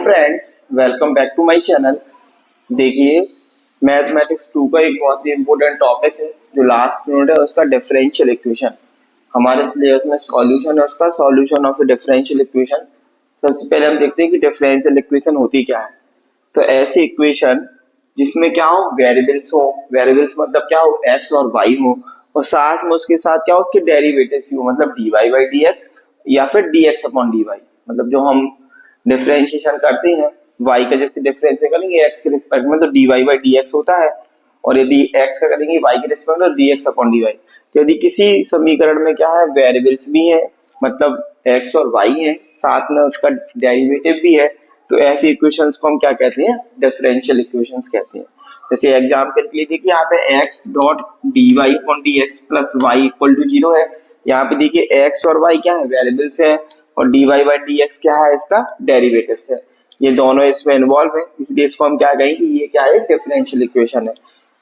Friends, welcome back to my channel. देखिए, mathematics 2 का एक बहुत ही इंपॉर्टेंट टॉपिक है जो लास्ट यूनिट है उसका डिफरेंशियल इक्वेशन। हमारे सिलेबस में सॉल्यूशन है उसका, सॉल्यूशन ऑफ डिफरेंशियल इक्वेशन। सबसे पहले हम देखते हैं कि डिफरेंशियल इक्वेशन होती क्या है। तो ऐसी इक्वेशन जिसमें क्या हो, वेरिएबल्स हो, वेरिएबल्स मतलब क्या हो, एक्स और वाई हो, और साथ में उसके साथ क्या हो, उसके डेरिवेटिव्स हो, मतलब D Y by D X या फिर D X upon D Y. मतलब जो हम डिफरेंशिएशन करते हैं y का जैसे डिफरेंशिएशन करेंगे x के रिस्पेक्ट में तो dy बाई dx होता है, और यदि x का करेंगे y के रिस्पेक्ट में तो dx अपॉन dy। तो यदि किसी समीकरण में क्या है, वेरिएबल्स भी है, मतलब x और y है, साथ में उसका डेरिवेटिव भी है, तो ऐसी इक्वेशंस को हम क्या कहते हैं, डिफरेंशियल इक्वेशंस कहते हैं। जैसे एग्जांपल के लिए देखिए, यहाँ पे x dot dy upon dx plus y equal to 0 है। यहाँ पे देखिए x और y क्या है, वेरिएबल्स है, और dy बाई dx क्या है, इसका डेरिवेटिव्स है। ये दोनों इसमें इन्वॉल्व है, इसलिए इसको हम क्या कहेंगे, ये क्या है, डिफरेंशियल इक्वेशन है।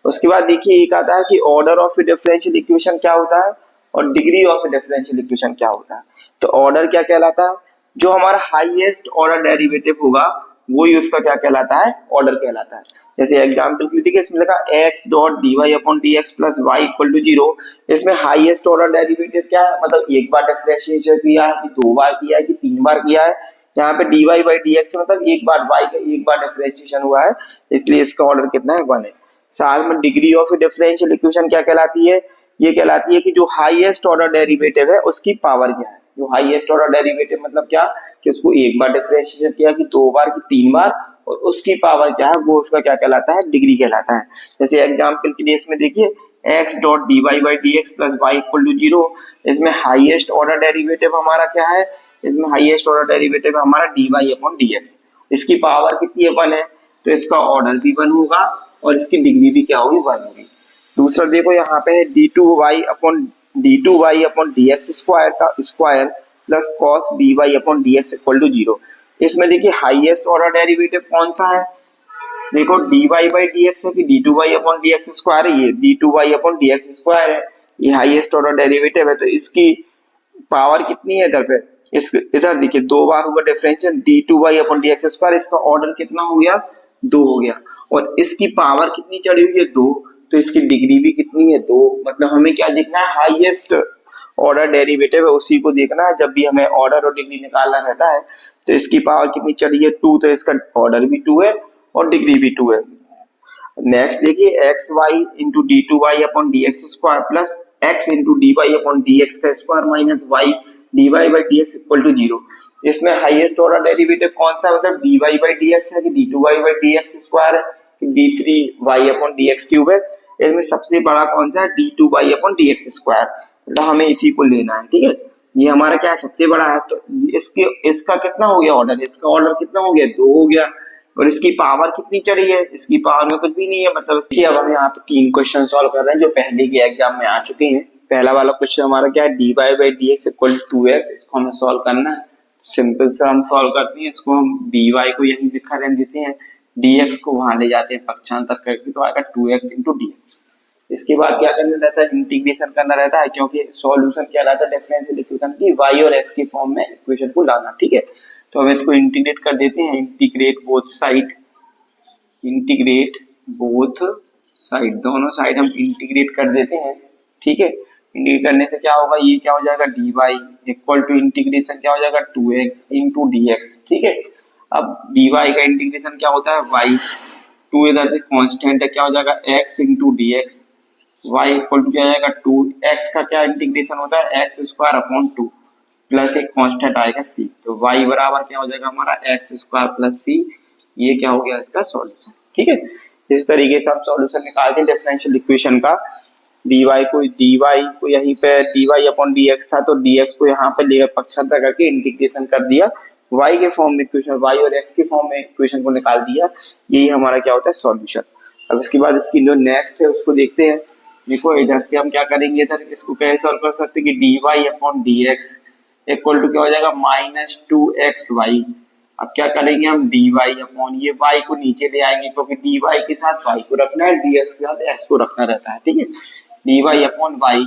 उसके बाद देखिए एक आता है कि ऑर्डर ऑफ डिफरेंशियल इक्वेशन क्या होता है और डिग्री ऑफ डिफरेंशियल इक्वेशन क्या होता है। तो ऑर्डर क्या कहलाता है, जो हमारा हाईएस्ट ऑर्डर डेरिवेटिव होगा वही उसका क्या कहलाता है, ऑर्डर कहलाता है। जैसे एग्जांपल के लिए देखिए, इसमें लिखा x dot dy upon dx plus y equal to 0। इसमें हाईएस्ट ऑर्डर डेरिवेटिव क्या है, मतलब एक बार डिफरेंशिएशन किया है कि दो बार किया है कि तीन बार किया है। यहाँ पे dy बाई dx मतलब एक बार y का एक बार डिफरेंशिएशन हुआ है, इसलिए इसका ऑर्डर कितना है, 1 है। साथ में डिग्री ऑफ डिफरेंशियल इक्वेशन क्या कहलाती है, ये कहलाती है कि जो हाईएस्ट ऑर्डर डेरिवेटिव है उसकी पावर क्या है। जो हाईएस्ट ऑर्डर डेरिवेटिव मतलब क्या, कि उसको एक बार डिफरेंशिएशन किया कि दो बार कि तीन बार, और उसकी पावर क्या है, वो उसका क्या कहलाता है, डिग्री कहलाता है। जैसे एग्जांपल के लिए इसमें देखिए, x dot dy by dx plus y equal to 0। इसमें हाईएस्ट ऑर्डर डेरिवेटिव हमारा क्या है, इसमें हाईएस्ट ऑर्डर डेरिवेटिव हमारा dy अपॉन dx। इसकी पावर कितनी है, 1 है, तो इसका ऑर्डर भी 1 होगा और इसकी डिग्री भी क्या होगी, 1 होगी। दूसरा देखो, यहाँ पे है d2y अपॉन dx स्क्वायर का square plus cos dy upon dx equal to 0। इसमें देखिए हाईएस्ट ऑर्डर डेरिवेटिव कौन सा है, देखो dy बाई dx है कि d2y अपॉन dx स्क्वायर है, ये d2y अपॉन dx स्क्वायर है, ये हाईएस्ट ऑर्डर डेरिवेटिव है। तो इसकी पावर कितनी है इधर पे, इस इधर देखिए दो बार हुआ differential d2y upon dx square, इसका ऑर्डर कितना हो गया, 2 हो गया, और इसकी पावर कितनी चढ़ी हुई है, 2, तो इसकी डिग्री भी कितनी है, 2। मतलब हमें क्या देखना है, हाईएस्ट ऑर्डर डेरिवेटिव है उसी को देखना है जब भी हमें ऑर्डर और डिग्री निकालना रहता है। तो इसकी पावर कितनी चढ़ी है, 2, तो इसका ऑर्डर भी 2 है और डिग्री भी 2 है। नेक्स्ट देखिए, x y into d two Y upon D x square plus x into D Y upon D x का square minus y d Y by D x equal to 0। इसमें highest order derivative कौन सा, मतलब D Y by D x है कि d two y by D x square है कि d three y upon D x cube है। इसमें सबसे बड़ा कौन सा है, D two Y upon D x square, मतलब हमें इसी को लेना है, ठीक है। ये हमारा क्या है, सबसे बड़ा है, तो इसके इसका कितना हो गया ऑर्डर, इसका ऑर्डर कितना हो गया, 2 हो गया, और इसकी पावर कितनी चढ़ी है, इसकी पावर में कुछ भी नहीं है, मतलब इसकी। अब हम यहाँ पे 3 क्वेश्चन सॉल्व कर रहे हैं जो पहले के एग्जाम में आ चुके हैं। पहला वाला क्वेश्चन हमारा क्या है, D Y by D x equal to 2x, इसको हमें सॉल्व करना है। सिंपल से हम सॉल्व करते हैं, इसको हम डी वाई को यहीं लिखा रहने देते हैं, dx को वहां ले जाते हैं पक्षांतर करके, तो आएगा 2x इंटू dx। इसके बाद क्या करना रहता है, इंटीग्रेशन करना रहता है, क्योंकि सॉल्यूशन क्या रहता है डिफरेंशियल इक्वेशन की, y और x की फॉर्म में इक्वेशन को लाना, ठीक है। तो हम इसको इंटीग्रेट कर देते हैं, integrate both side, integrate both side, दोनों साइड हम इंटीग्रेट कर देते हैं, ठीक है। इंटीग्रेट करने से क्या होगा, ये क्या हो जाएगा, D Y equal to integration क्या हो जाएगा, 2x इंटू डी एक्स, ठीक है। अब डी वाई का इंटीग्रेशन क्या होता है, y, 2 इधर से कॉन्स्टेंट है, क्या हो जाएगा x into D X, Y equal to क्या हो जाएगा 2, x का क्या इंटीग्रेशन होता है, एक्स स्क्वायर अपॉन 2 प्लस एक कांस्टेंट आएगा c, तो y बराबर क्या हो जाएगा हमारा एक्स स्क्वायर प्लस c। ये क्या हो गया इसका सॉल्यूशन, ठीक है। इस तरीके से हम सॉल्यूशन निकालते हैं डिफरेंशियल इक्वेशन का। dy को यहीं पे dy अपॉन dx था, तो dx को यहाँ पे लेकर पक्षांतर करके इंटीग्रेशन कर दिया, y के फॉर्म में इक्वेशन, y और x के फॉर्म में इक्वेशन को निकाल दिया। यही हमारा क्या होता है, सॉल्यूशन। अब इसके बाद इसकी जो नेक्स्ट है उसको देखते हैं। देखो इधर से हम क्या करेंगे, इधर इसको कैसे सॉल्व कर सकते हैं कि dy upon dx equal to क्या हो जाएगा, माइनस 2xy। अब क्या करेंगे हम, dy अपॉन ये y को नीचे ले आएंगे, क्योंकि dy के साथ y को रखना है, dx के साथ x को रखना रहता है, ठीक है। dy upon y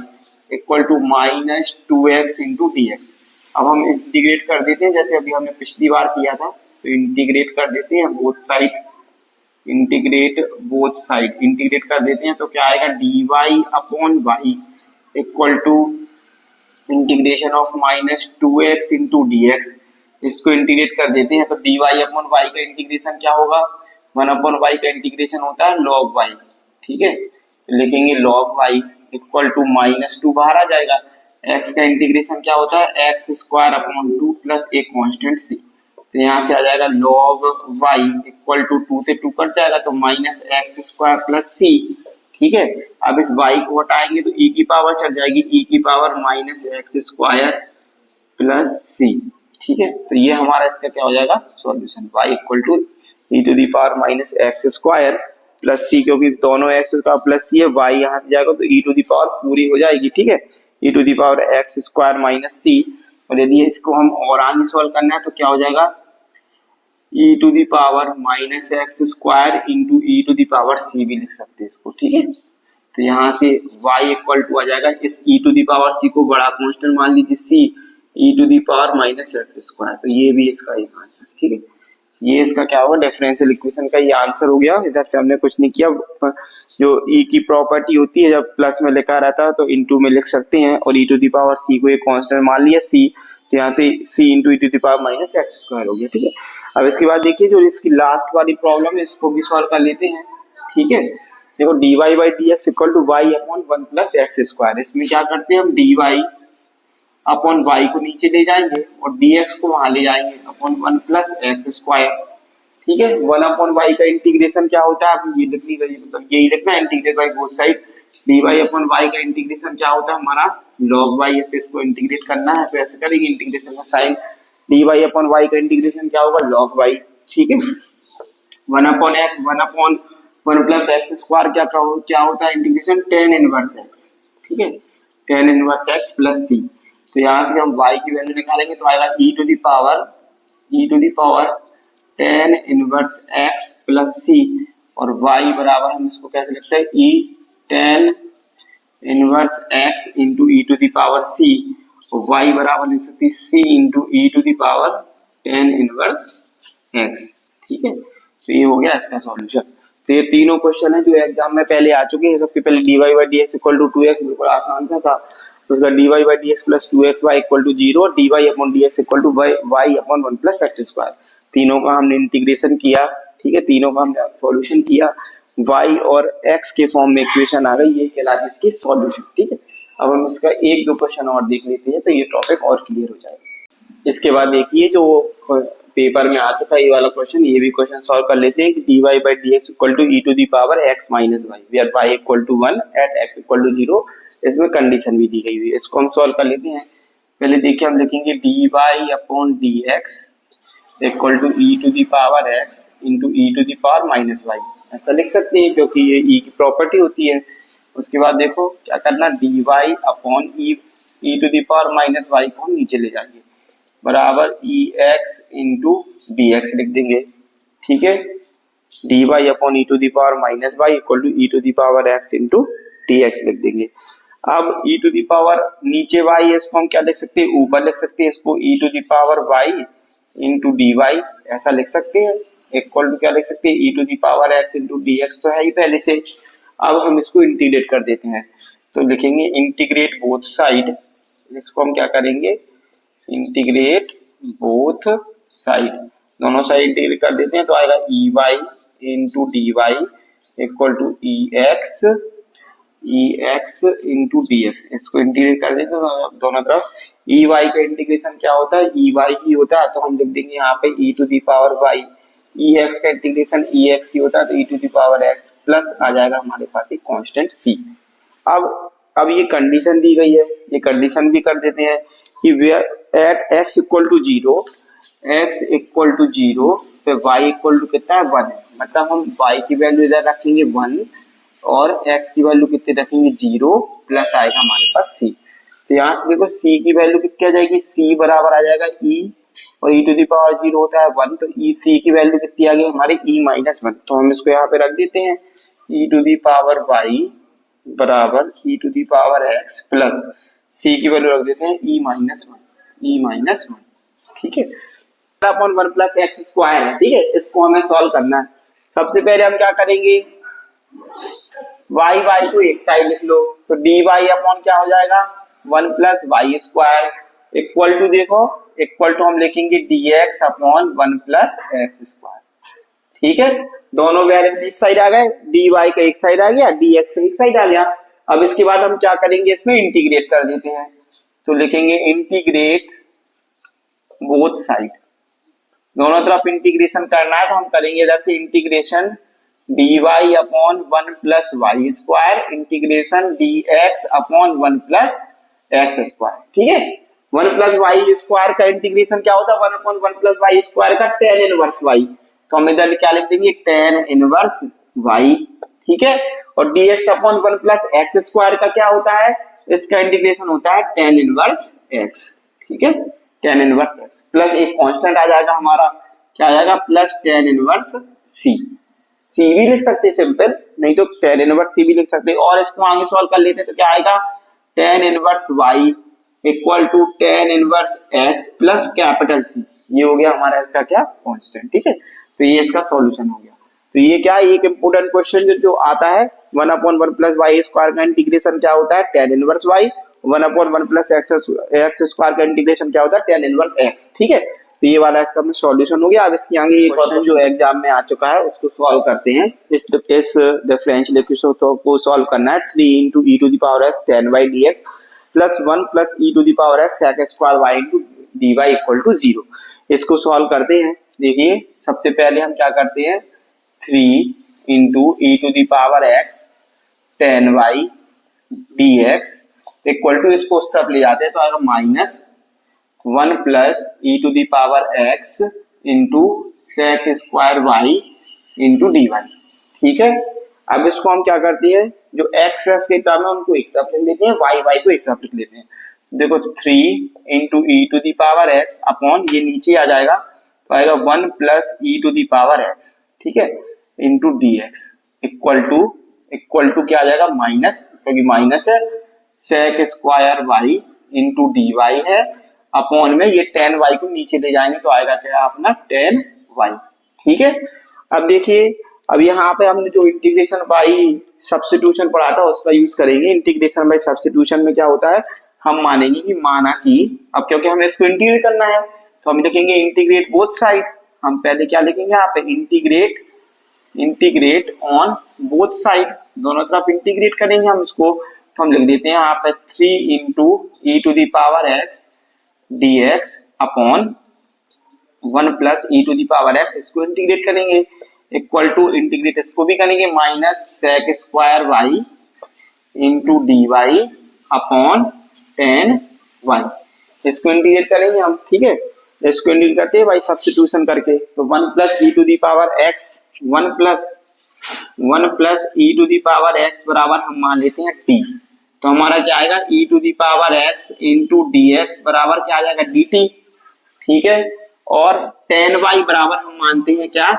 equal to minus 2x into dx। अब हम इंटीग्रेट कर देते हैं, जैसे अभी हमने पिछली बार किया था, तो इंटीग्रेट कर देते हैं बोथ साइड, इंटीग्रेट कर देते हैं तो क्या आएगा dy upon Y equal to integration of -2x into dx। इसको इंटीग्रेट कर देते हैं तो dy अपॉन वाई का इंटीग्रेशन क्या होगा, 1 अपॉन वाई का इंटीग्रेशन होता है log y, ठीक है। तो लिखेंगे log y इक्वल टू -2 बाहर आ जाएगा, x का इंटीग्रेशन क्या होता है x स्क्वायर अपॉन 2 प्लस एक कांस्टेंट c। तो यहाँ से आ जाएगा log y इक्वल टू 2 से 2 कट जाएगा तो -x स्क्वायर प्लस c, ठीक है। अब इस y को हटाएंगे तो e की पावर चल जाएगी, e की power -x square plus c, ठीक है। तो ये हमारा इसका क्या हो जाएगा solution, y equal to e to the power -x square plus c, क्योंकि दोनों x का प्लस c है, y यहाँ पे जाएगा तो e टू दी पावर पूरी हो जाएगी, ठीक है, e to the power x square minus c। और यदि इसको हम और आगे सॉल्व करना है तो क्या हो जाएगा e to the power -x square into e to the power c भी लिख सकते हैं इसको, ठीक है। तो यहाँ से y इक्वल टू आ जाएगा, इस e to the power c को बड़ा कांस्टेंट मान लीजिए c e to the power -x square, तो ये भी इसका एक आंसर, ठीक है। ये इसका क्या होगा डिफरेंशियल इक्वेशन का ये आंसर हो गया। इधर से हमने कुछ नहीं किया, जो e की प्रॉपर्टी होती है जब प्लस में लिखा रहता है तो इनटू में लिख सकते हैं, और e to the power c को एक कांस्टेंट मान लिया c, तो यहाँ से c into e to the power -x square हो गया, ठीक है। अब इसके बाद देखिए जो इसकी लास्ट वाली प्रॉब्लम है इसको भी सॉल्व कर लेते हैं, ठीक है। देखो dy by D x equal to Y upon 1 plus X square. इसमें क्या करते हैं हम dy अपॉन वाई को नीचे ले जाएंगे और dx को वहां ले जाएंगे अपॉन 1 प्लस एक्स स्क्वायर, ठीक है। 1 अपॉन वाई का इंटीग्रेशन क्या होता है, आप ये लिखनी रही मतलब यही लिखना, integrate by both side. dy upon Y का इंटीग्रेशन क्या होता है हमारा log y, इसको इंटीग्रेट करना है तो ऐसे करेंगे, इंटीग्रेशन का साइन dy अपॉन वाई का इंटीग्रेशन क्या होगा log y, ठीक है। 1 upon x 1 upon 1 plus X square क्या होता है इंटीग्रेशन tan इनवर्स x, ठीक है, tan inverse x plus c। तो यहाँ से हम y की वैल्यू निकालेंगे तो आएगा e to the power tan inverse x plus c, और y बराबर हम इसको कैसे लिखते हैं e tan inverse x into e to the power c, और y बराबर लिख सकते हैं c into e to the power tan inverse x, ठीक है। तो ये हो गया इसका सॉल्यूशन। तो ये तीनों क्वेश्चन है जो एग्जाम में पहले आ चुके हैं। सबसे पहले dy by D x equal to 2x, बिल्कुल आसान सा था। तो उसका dy by D X plus 2xy equal to 0 और dy upon D x equal to y upon 1 plus X square. तीनों का हमने इंटीग्रेशन किया, ठीक है, तीनों का हमने सॉल्यूशन किया, y और x के फॉर्म में इक्वेशन आ गई, ये कहलाती है इसकी सॉल्यूशन, ठीक है। अब हम इसका एक दो क्वेश्चन और देख लेते हैं तो ये टॉपिक और क्लियर हो जाएगा। इसके बाद देखिए जो पेपर में आ चुका ये वाला क्वेश्चन, ये भी क्वेश्चन सॉल्व कर लेते हैं कि dy by D x equal to e to the power x minus Y where y equal to 1 at x equal to 0। इसमें कंडीशन भी दी गई हुई है, इसको हम सॉल्व कर लेते हैं। पहले देखिए हम लिखेंगे dy upon D x equal to e to the power x into e to the power minus Y, ऐसा लिख सकते हैं क्योंकि ये e की प्रॉपर्टी होती है। उसके बाद देखो क्या करना, dy upon e to the power minus Y को हम नीचे ले जाएंगे बराबर ex इंटू डी एक्स लिख देंगे, ठीक है। dy upon E to the power minus Y equal to E to the power x into D X लिख देंगे। अब e टू दी पावर नीचे y है, इसको हम क्या लिख सकते हैं, ऊपर लिख सकते हैं इसको e to the power y into D Y, ऐसा लिख सकते हैं। इक्वल टू क्या लिख सकते हैं, e to the power x into D X तो है ही पहले से। अब हम इसको इंटीग्रेट कर देते हैं तो लिखेंगे इंटीग्रेट बोथ साइड, इसको हम क्या करेंगे इंटीग्रेट बोथ साइड, दोनों साइड इंटीग्रेट कर देते हैं तो आएगा E Y into D Y equal to E x into D X. इसको इंटीग्रेट कर देते हैं दोनों तरफ। ई वाई का इंटीग्रेशन क्या होता है, ई वाई ही होता है, तो हम लिख देंगे यहाँ पे e to the power y. E x का इंटीग्रेशन ई एक्स ही होता है तो e to the power x plus आ जाएगा हमारे पास एक कांस्टेंट सी। अब ये कंडीशन दी गई है, ये कंडीशन भी कर देते हैं कि एट x इक्वल टू 0 पे y इक्वल टू कितना है 1 है, मतलब हम y की वैल्यू इधर रखेंगे 1 और x की वैल्यू कितने रखेंगे 0 प्लस आएगा हमारे पास c। तो यहाँ से देखो c की वैल्यू कितनी आ जाएगी, c बराबर आ जाएगा e और e टू दी पावर 0 होता है 1, तो c की वैल्यू कितनी आ गई हमारी e माइनस 1। तो हम इसको यहाँ पे रख देते हैं e to the power y बराबर e to the power x plus c की वैल्यू रख देते हैं e माइनस वन, ठीक है। अपॉन 1 प्लस एक्स स्क्वायर है, ठीक है, इसको हमें सॉल्व करना है। सबसे पहले हम क्या करेंगे, y को एक साइड लिख लो, तो dy अपॉन क्या हो जाएगा 1 plus Y square equal to, देखो इक्वल टू हम लिखेंगे dx upon 1 plus X square, ठीक है। दोनों वेरिएबल एक साइड आ गए, dy का एक साइड आ गया, dx का एक साइड आ गया। अब इसके बाद हम क्या करेंगे, इसमें इंटीग्रेट कर देते हैं, तो लिखेंगे इंटीग्रेट बोथ साइड, दोनों तरफ इंटीग्रेशन करना है, तो हम करेंगे इधर से integration dy upon 1 plus Y square integration dx upon 1 plus X square, ठीक है। 1 प्लस वाई स्क्वायर का इंटीग्रेशन क्या होता है, 1 अपॉन 1 प्लस वाई स्क्वायर का tan इनवर्स y, तो हम इधर क्या लिख देंगे tan इनवर्स y, ठीक है। और dx upon 1 plus X square का क्या होता है, इसका इंटीग्रेशन होता है tan इनवर्स x, ठीक है, tan इनवर्स x प्लस एक कांस्टेंट आ जाएगा हमारा, क्या आ जाएगा प्लस tan इनवर्स c भी लिख सकते हैं सिंपल, नहीं तो tan इनवर्स c भी लिख सकते हैं। और इसको आगे सॉल्व कर लेते हैं, तो क्या आएगा tan inverse y equal to tan inverse x plus capital C, ये हो गया हमारा इसका क्या कांस्टेंट, ठीक है। तो ये इसका सॉल्यूशन हो गया। तो ये क्या है, एक इंपोर्टेंट क्वेश्चन जो आता है, 1 अपॉन 1 प्लस वाई स्क्वायर का इंटीग्रेशन क्या होता है tan inverse y, 1 upon 1 plus X square का इंटीग्रेशन क्या होता है tan इनवर्स x, ठीक है। तो ये वाला इसका सॉल्यूशन हो गया। अब इसके आगे एक क्वेश्चन जो एग्जाम में आ चुका है उसको सॉल्व करते हैं। इस डिफरेंशियल इक्वेशन को सॉल्व करना है, 3 into e to the power x tan y dx plus 1 plus e to the power x sec square y into dy equal to 0। इसको सॉल्व करते हैं। देखिए सबसे पहले हम क्या करते हैं, 3 into e to the power x tan y dx equal to, इसको उस तरफ ले जाते हैं तो आएगा minus 1 plus e to the power x into sec square y into D Y, ठीक है। अब इसको हम क्या करते हैं, जो x के टर्म है उनको एक तरफ लिख लेते हैं, y को एक तरफ लिख लेते हैं। देखो 3 into e to the power x upon ये नीचे आ जाएगा तो आएगा 1 plus e to the power x, ठीक है, into D x equal to क्या आ जाएगा माइनस, क्योंकि माइनस है, sec square y into D Y है अपॉन में ये tan y को नीचे ले जाएंगे तो आएगा क्या अपना tan y, ठीक है। अब देखिए, अब यहाँ पे हमने जो इंटीग्रेशन बाई सब्स्टिट्यूशन पढ़ा था उसका यूज करेंगे। इंटीग्रेशन बाई सब्स्टिट्यूशन में क्या होता है, हम मानेंगे कि माना कि, अब क्योंकि हमें इसको इंटीग्रेट करना है तो हम लिखेंगे इंटीग्रेट बोथ साइड। हम पहले क्या लिखेंगे यहाँ पे, इंटीग्रेट ऑन बोथ साइड, दोनों तरफ इंटीग्रेट करेंगे हम इसको, तो हम लिख देते हैं यहाँ पे 3 into E to the power X dx upon 1 plus e to the power x, इसको इंटीग्रेट करेंगे इक्वल टू, इंटीग्रेट इसको भी करेंगे minus sec square y into D Y upon tan y, इसको इंटीग्रेट करेंगे हम, ठीक है। इसको इंटीग्रेट करते हैं बाई सब्स्टिट्यूशन करके, तो 1 plus e to the power x 1 plus e to the power x बराबर हम मान लेते हैं t, तो हमारा क्या आएगा e to the power x into D X बराबर क्या आ जाएगा dt, ठीक है। और tan y बराबर हम मानते हैं क्या,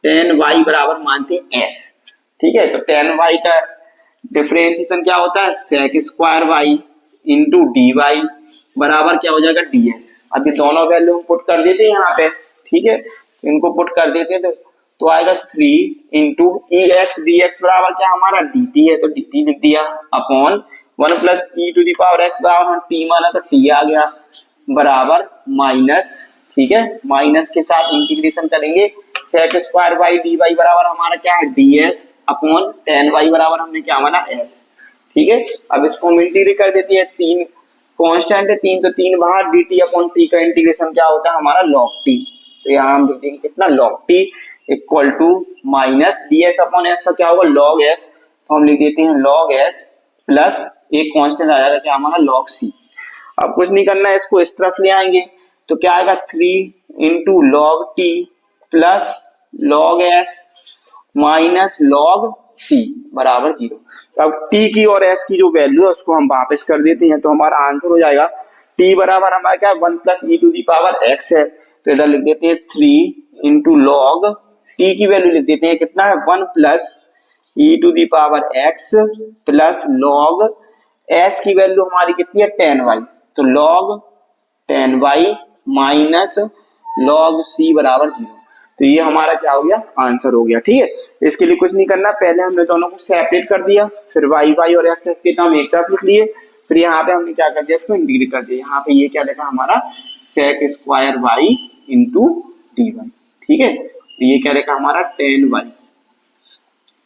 tan y बराबर मानते हैं s, ठीक है। तो tan y का डिफरेंशिएशन क्या होता है, sec square y into D Y बराबर क्या हो जाएगा ds। अब ये दोनों वैल्यू हम पुट कर देते हैं यहाँ पे, ठीक है, इनको पुट कर देते हैं तो आएगा 3 into E X D X बराबर क्या हमारा dt है, तो dt लिख दिया upon 1 plus e to the power x बराबर हम t माना तो t आ गया बराबर माइनस, ठीक है, माइनस के साथ इंटीग्रेशन करेंगे सेक स्क्वायर y dy बराबर हमारा क्या है ds अपॉन tan y बराबर हमने क्या माना s, ठीक है। अब इसको हम इंटीग्रेट कर देते हैं, 3 कांस्टेंट है, 3 तो 3 बाहर, dt अपॉन t का इंटीग्रेशन क्या होता है हमारा log t, तो यहाँ हम देखेंगे कितना log t equal to minus ds upon s का क्या होगा log s, तो हम लिख देते हैं log s प्लस एक कांस्टेंट आ जाएगा क्या हमारा log c। अब कुछ नहीं करना है, इसको इस तरफ ले आएंगे तो क्या आएगा 3 into log t plus log s minus log c बराबर 0। अब t की और s की जो वैल्यू है उसको हम वापस कर देते हैं, तो हमारा आंसर हो जाएगा t बराबर हमारा क्या 1 plus e to the power x है, तो इधर लिख देते हैं 3 इंटू log t की वैल्यू लिख देते हैं कितना है 1 plus e to the power x plus log s की वैल्यू हमारी कितनी है tan y, तो log tan y minus log c बराबर 0। तो ये हमारा क्या हो गया, आंसर हो गया। ठीक है, इसके लिए कुछ नहीं करना, पहले हमने दोनों को सेपरेट कर दिया, फिर वाई वाई और एक्स एक्स के टर्म एक तरफ लिख लिए, फिर यहाँ पे हमने क्या कर दिया, इसको इंटीग्रेट कर दिया। यहाँ पे ये क्या लिखा हमारा sec square y into D Y. ठीक है, तो ये क्या लिखा हमारा टेन वाई।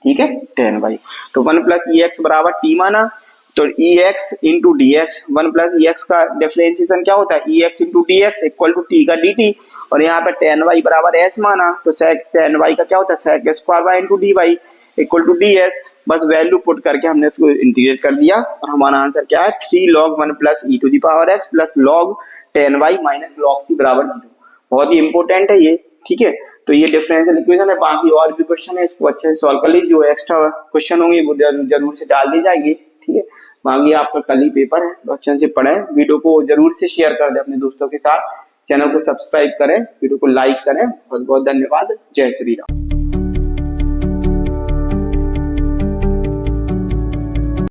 ठीक है, टेन वाई। तो वन प्लस ई एक्स बराबर टी माना, तो e x into D x, one plus e x का डिफरेंशिएशन क्या होता है, e x into D x equal to t का डी टी, और यहाँ पे टेन वाई बराबर एस माना, तो टेन वाई का क्या होता है sec square y into D Y equal to d s. बस वैल्यू पुट करके हमने इसको इंटीग्रेट कर दिया, और हमारा आंसर क्या है, 3 log 1 plus e to the power x plus log tan y minus log c बराबर 0। बहुत ही इंपॉर्टेंट है ये। ठीक है, तो ये डिफरेंशियल इक्वेशन है, बाकी और भी क्वेश्चन है, इसको अच्छे से सॉल्व कर लीजिए, जो एक्स्ट्रा क्वेश्चन होंगे वो जरूर से डाल दी जाएंगे। ठीक है, बाकी आपका कल ही पेपर है, तो अच्छे से पढ़ें, वीडियो को जरूर से शेयर कर दें अपने दोस्तों के साथ, चैनल को सब्सक्राइब करें, वीडियो को लाइक करें। बहुत बहुत धन्यवाद। जय श्री राम।